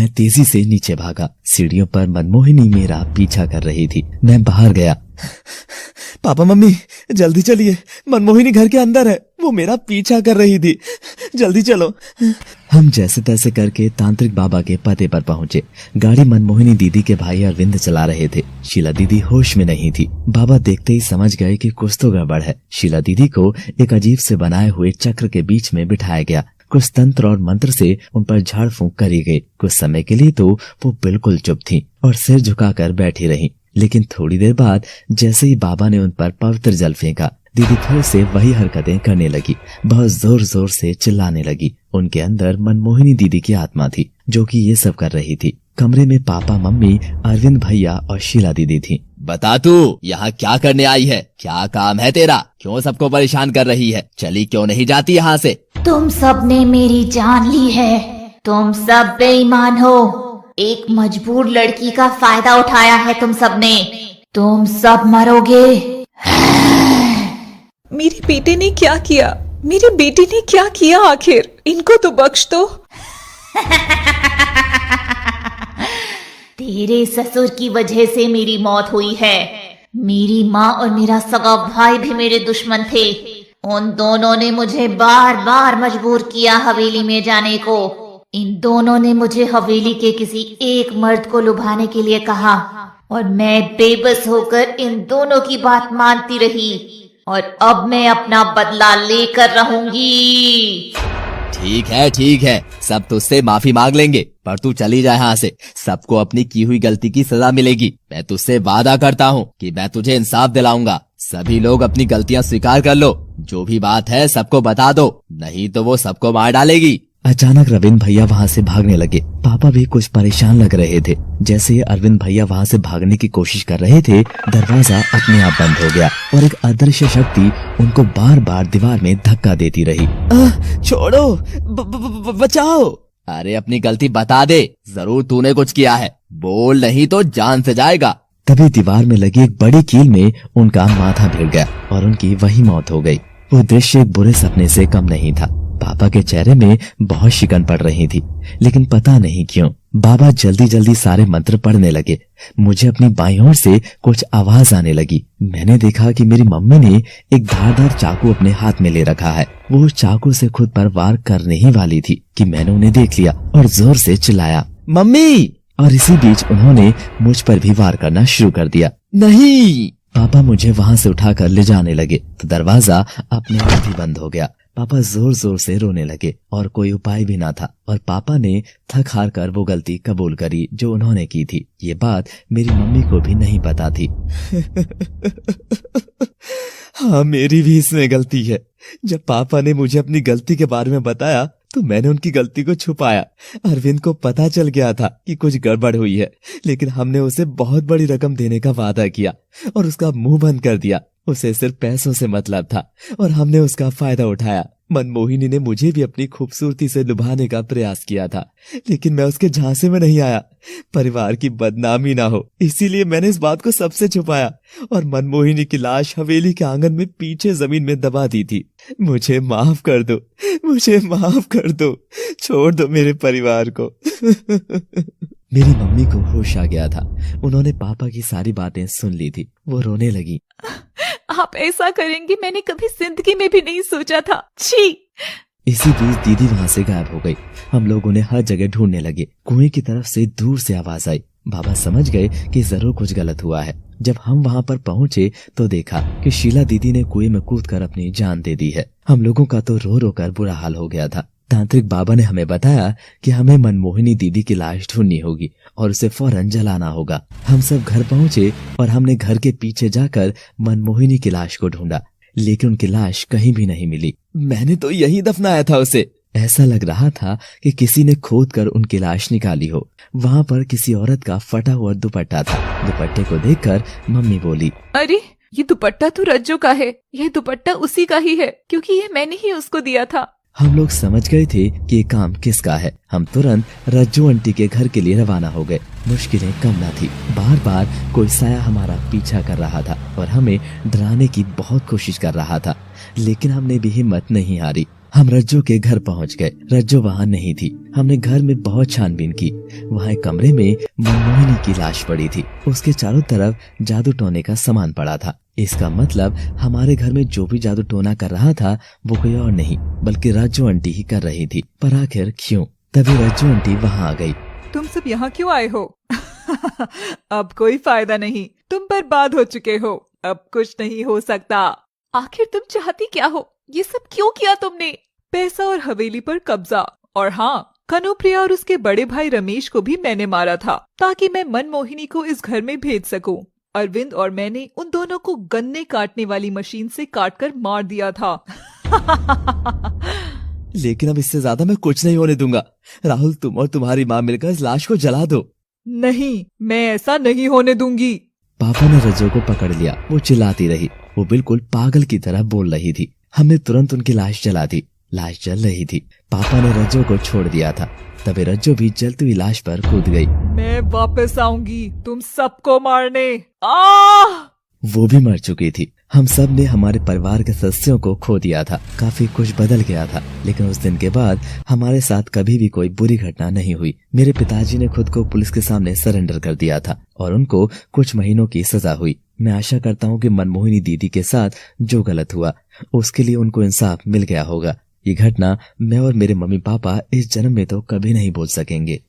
मैं तेजी से नीचे भागा। सीढ़ियों पर मनमोहिनी मेरा पीछा कर रही थी। मैं बाहर गया। पापा मम्मी जल्दी चलिए, मनमोहिनी घर के अंदर है, वो मेरा पीछा कर रही थी, जल्दी चलो। हम जैसे तैसे करके तांत्रिक बाबा के पते पर पहुंचे। गाड़ी मनमोहिनी दीदी के भाई अरविंद चला रहे थे। शीला दीदी होश में नहीं थी। बाबा देखते ही समझ गए कि कुछ तो गड़बड़ है। शीला दीदी को एक अजीब से बनाए हुए चक्र के बीच में बिठाया गया। कुछ तंत्र और मंत्र से उन पर झाड़ फूंक करी गई। कुछ समय के लिए तो वो बिल्कुल चुप थीं और सिर झुकाकर बैठी रहीं। लेकिन थोड़ी देर बाद जैसे ही बाबा ने उन पर पवित्र जल फेंका, दीदी फिर से वही हरकतें करने लगी। बहुत जोर जोर से चिल्लाने लगी। उनके अंदर मनमोहिनी दीदी की आत्मा थी जो कि ये सब कर रही थी। कमरे में पापा मम्मी, अरविंद भैया और शीला दीदी थी। बता तू यहाँ क्या करने आई है? क्या काम है तेरा? क्यों सबको परेशान कर रही है? चली क्यों नहीं जाती यहाँ से? तुम सब ने मेरी जान ली है। तुम सब बेईमान हो। एक मजबूर लड़की का फायदा उठाया है तुम सब ने। तुम सब मरोगे। मेरी बेटे ने क्या किया? मेरी बेटी ने क्या किया आखिर? इनको तो बख्श दो। तेरे ससुर की वजह से मेरी मौत हुई है। मेरी माँ और मेरा सगा भाई भी मेरे दुश्मन थे। उन दोनों ने मुझे बार बार मजबूर किया हवेली में जाने को। इन दोनों ने मुझे हवेली के किसी एक मर्द को लुभाने के लिए कहा और मैं बेबस होकर इन दोनों की बात मानती रही और अब मैं अपना बदला लेकर रहूंगी। ठीक है, सब तुझसे माफी मांग लेंगे, पर तू चली जा यहाँ से। सबको अपनी की हुई गलती की सजा मिलेगी। मैं तुझसे वादा करता हूँ कि मैं तुझे इंसाफ दिलाऊंगा। सभी लोग अपनी गलतियाँ स्वीकार कर लो। जो भी बात है सबको बता दो, नहीं तो वो सबको मार डालेगी। अचानक रविंद्र भैया वहाँ से भागने लगे। पापा भी कुछ परेशान लग रहे थे। जैसे ही अरविंद भैया वहाँ से भागने की कोशिश कर रहे थे, दरवाजा अपने आप बंद हो गया और एक अदृश्य शक्ति उनको बार बार दीवार में धक्का देती रही। छोड़ो, बचाओ। अरे अपनी गलती बता दे, जरूर तूने कुछ किया है। बोल, नहीं तो जान से जाएगा। तभी दीवार में लगी एक बड़ी कील में उनका माथा भिड़ गया और उनकी वही मौत हो गई। वो दृश्य एक बुरे सपने से कम नहीं था। पापा के चेहरे में बहुत शिकन पड़ रही थी, लेकिन पता नहीं क्यों बाबा जल्दी जल्दी सारे मंत्र पढ़ने लगे। मुझे अपनी बाईं ओर से कुछ आवाज आने लगी। मैंने देखा कि मेरी मम्मी ने एक धारदार चाकू अपने हाथ में ले रखा है। वो चाकू से खुद पर वार करने ही वाली थी कि मैंने उन्हें देख लिया और जोर से चिल्लाया, मम्मी! और इसी बीच उन्होंने मुझ पर भी वार करना शुरू कर दिया। नहीं! पापा मुझे वहाँ से उठाकर ले जाने लगे तो दरवाजा अपने आप ही बंद हो गया। पापा जोर जोर से रोने लगे और कोई उपाय भी ना था और पापा ने थक हार कर वो गलती कबूल करी जो उन्होंने की थी। ये बात मेरी मम्मी को भी नहीं पता थी। हाँ, मेरी भी इसमें गलती है। जब पापा ने मुझे अपनी गलती के बारे में बताया तो मैंने उनकी गलती को छुपाया। अरविंद को पता चल गया था कि कुछ गड़बड़ हुई है, लेकिन हमने उसे बहुत बड़ी रकम देने का वादा किया और उसका मुंह बंद कर दिया। उसे सिर्फ पैसों से मतलब था और हमने उसका फायदा उठाया। मनमोहिनी ने मुझे भी अपनी खूबसूरती से लुभाने का प्रयास किया था, लेकिन मैं उसके झांसे में नहीं आया। परिवार की बदनामी ना हो, इसीलिए मैंने इस बात को सबसे छुपाया और मनमोहिनी की लाश हवेली के आंगन में पीछे जमीन में दबा दी थी। मुझे माफ कर दो, मुझे माफ कर दो, छोड़ दो मेरे परिवार को। मेरी मम्मी को होश आ गया था। उन्होंने पापा की सारी बातें सुन ली थी। वो रोने लगी। आप ऐसा करेंगे मैंने कभी जिंदगी में भी नहीं सोचा था। छी! इसी बीच दीदी वहाँ से गायब हो गई। हम लोग उन्हें हर जगह ढूंढने लगे। कुएं की तरफ से दूर से आवाज आई। बाबा समझ गए कि जरूर कुछ गलत हुआ है। जब हम वहाँ पर पहुँचे तो देखा कि शीला दीदी ने कुएं में कूदकर अपनी जान दे दी है। हम लोगों का तो रो रो कर बुरा हाल हो गया था। तांत्रिक बाबा ने हमें बताया कि हमें मनमोहिनी दीदी की लाश ढूंढनी होगी और उसे फौरन जलाना होगा। हम सब घर पहुँचे और हमने घर के पीछे जाकर मनमोहिनी की लाश को ढूंढा, लेकिन उनकी लाश कहीं भी नहीं मिली। मैंने तो यहीं दफनाया था उसे। ऐसा लग रहा था कि किसी ने खोद कर उनकी लाश निकाली हो। वहाँ पर किसी औरत का फटा हुआ दुपट्टा था। दुपट्टे को देखकर मम्मी बोली, अरे ये दुपट्टा तो रज्जू का है। यह दुपट्टा उसी का ही है क्योंकि ये मैंने ही उसको दिया था। हम लोग समझ गए थे कि ये काम किसका है। हम तुरंत रज्जू आंटी के घर के लिए रवाना हो गए। मुश्किलें कम न थी। बार बार कोई साया हमारा पीछा कर रहा था और हमें डराने की बहुत कोशिश कर रहा था, लेकिन हमने भी हिम्मत नहीं हारी। हम रज्जो के घर पहुंच गए। रज्जो वहाँ नहीं थी। हमने घर में बहुत छानबीन की। वहाँ एक कमरे में मनमोहिनी की लाश पड़ी थी। उसके चारों तरफ जादू टोने का सामान पड़ा था। इसका मतलब हमारे घर में जो भी जादू टोना कर रहा था वो कोई और नहीं बल्कि रज्जो आंटी ही कर रही थी। पर आखिर क्यों? तभी रज्जो आंटी वहाँ आ गई। तुम सब यहाँ क्यों आए हो? अब कोई फायदा नहीं, तुम बर्बाद हो चुके हो। अब कुछ नहीं हो सकता। आखिर तुम चाहती क्या हो? ये सब क्यों किया तुमने? पैसा और हवेली पर कब्जा, और हाँ, कनुप्रिया और उसके बड़े भाई रमेश को भी मैंने मारा था ताकि मैं मनमोहिनी को इस घर में भेज सकूं। अरविंद और मैंने उन दोनों को गन्ने काटने वाली मशीन से काटकर मार दिया था। लेकिन अब इससे ज्यादा मैं कुछ नहीं होने दूंगा। राहुल, तुम और तुम्हारी माँ मिलकर इस लाश को जला दो। नहीं, मैं ऐसा नहीं होने दूंगी। पापा ने रज्जो को पकड़ लिया। वो चिल्लाती रही। वो बिल्कुल पागल की तरह बोल रही थी। हमने तुरंत उनकी लाश जला दी। लाश जल रही थी। पापा ने रज्जो को छोड़ दिया था। तभी रज्जो भी जलती हुई लाश पर कूद गई। मैं वापस आऊंगी तुम सबको मारने। आह! वो भी मर चुकी थी। हम सब ने हमारे परिवार के सदस्यों को खो दिया था। काफी कुछ बदल गया था, लेकिन उस दिन के बाद हमारे साथ कभी भी कोई बुरी घटना नहीं हुई। मेरे पिताजी ने खुद को पुलिस के सामने सरेंडर कर दिया था और उनको कुछ महीनों की सजा हुई। मैं आशा करता हूँ कि मनमोहिनी दीदी के साथ जो गलत हुआ उसके लिए उनको इंसाफ मिल गया होगा। ये घटना मैं और मेरे मम्मी पापा इस जन्म में तो कभी नहीं भूल सकेंगे।